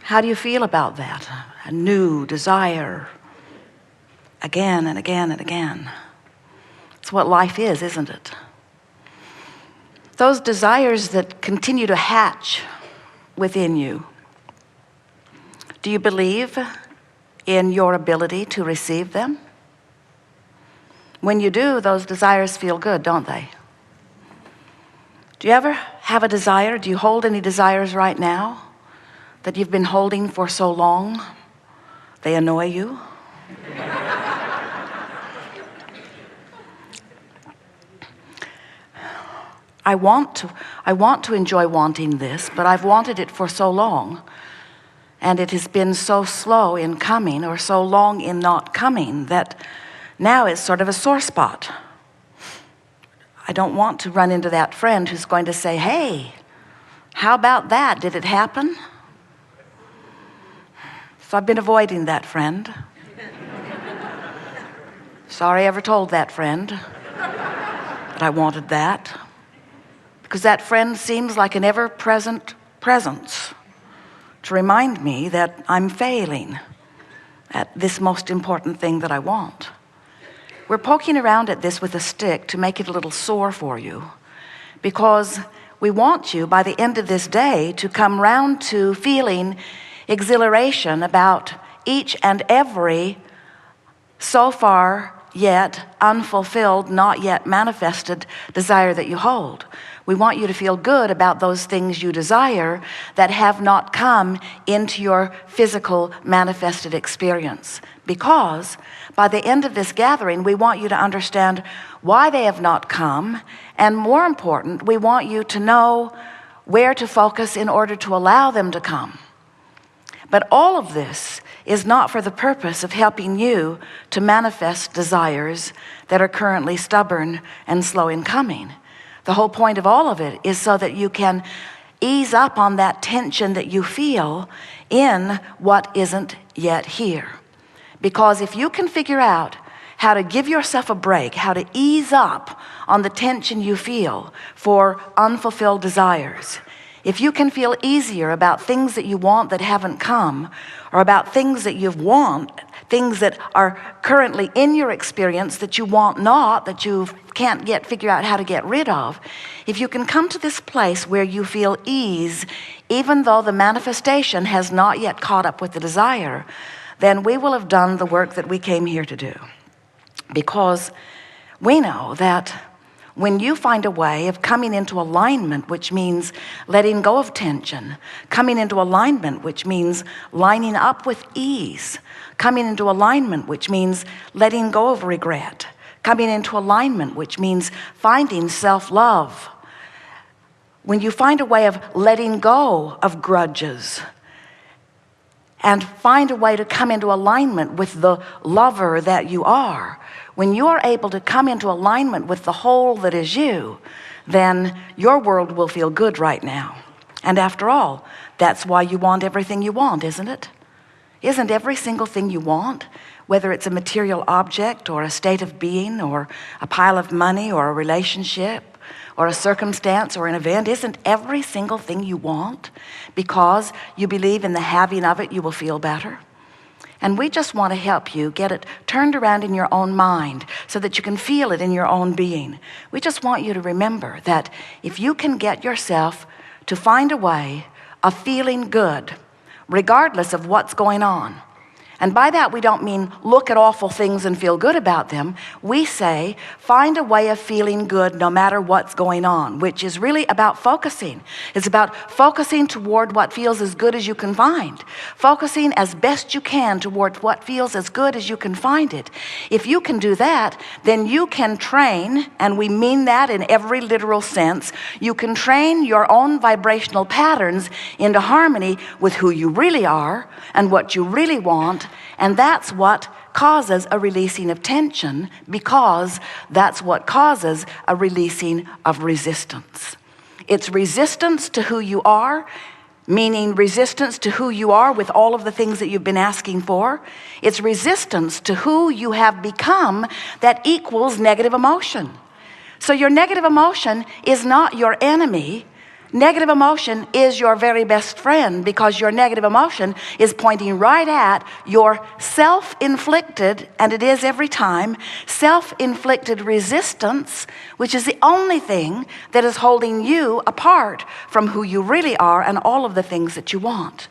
How do you feel about that? A new desire, again and again and again. It's what life is, isn't it? Those desires that continue to hatch within you, do you believe in your ability to receive them? When you do, those desires feel good, don't they? Do you ever have a desire? Do you hold any desires right now that you've been holding for so long they annoy you? I want to enjoy wanting this, but I've wanted it for so long, and it has been so slow in coming or so long in not coming that now it's sort of a sore spot. I don't want to run into that friend who's going to say, hey, how about that? Did it happen? So I've been avoiding that friend. Sorry I ever told that friend that I wanted that. Because that friend seems like an ever-present presence to remind me that I'm failing at this most important thing that I want. We're poking around at this with a stick to make it a little sore for you, because we want you by the end of this day to come round to feeling exhilaration about each and every so far yet unfulfilled, not yet manifested desire that you hold. We want you to feel good about those things you desire that have not come into your physical manifested experience. Because by the end of this gathering, we want you to understand why they have not come. And more important, we want you to know where to focus in order to allow them to come. But all of this is not for the purpose of helping you to manifest desires that are currently stubborn and slow in coming. The whole point of all of it is so that you can ease up on that tension that you feel in what isn't yet here. Because if you can figure out how to give yourself a break, how to ease up on the tension you feel for unfulfilled desires, if you can feel easier about things that you want that haven't come, or about things that you want, things that are currently in your experience that you want not, that you can't yet figure out how to get rid of, if you can come to this place where you feel ease, even though the manifestation has not yet caught up with the desire, then we will have done the work that we came here to do. Because we know that when you find a way of coming into alignment, which means letting go of tension, coming into alignment, which means lining up with ease, coming into alignment, which means letting go of regret, coming into alignment, which means finding self-love. When you find a way of letting go of grudges and find a way to come into alignment with the lover that you are, when you are able to come into alignment with the whole that is you, then your world will feel good right now. And after all, that's why you want everything you want, isn't it? Isn't every single thing you want, whether it's a material object or a state of being or a pile of money or a relationship or a circumstance or an event, isn't every single thing you want because you believe in the having of it, you will feel better? And we just want to help you get it turned around in your own mind so that you can feel it in your own being. We just want you to remember that if you can get yourself to find a way of feeling good, regardless of what's going on. And by that, we don't mean look at awful things and feel good about them. We say find a way of feeling good no matter what's going on, which is really about focusing. It's about focusing toward what feels as good as you can find. Focusing as best you can toward what feels as good as you can find it. If you can do that, then you can train, and we mean that in every literal sense, you can train your own vibrational patterns into harmony with who you really are and what you really want. And that's what causes a releasing of tension, because that's what causes a releasing of resistance. It's resistance to who you are, meaning resistance to who you are with all of the things that you've been asking for. It's resistance to who you have become that equals negative emotion. So your negative emotion is not your enemy. Negative emotion is your very best friend, because your negative emotion is pointing right at your self-inflicted, and it is every time, self-inflicted resistance, which is the only thing that is holding you apart from who you really are and all of the things that you want.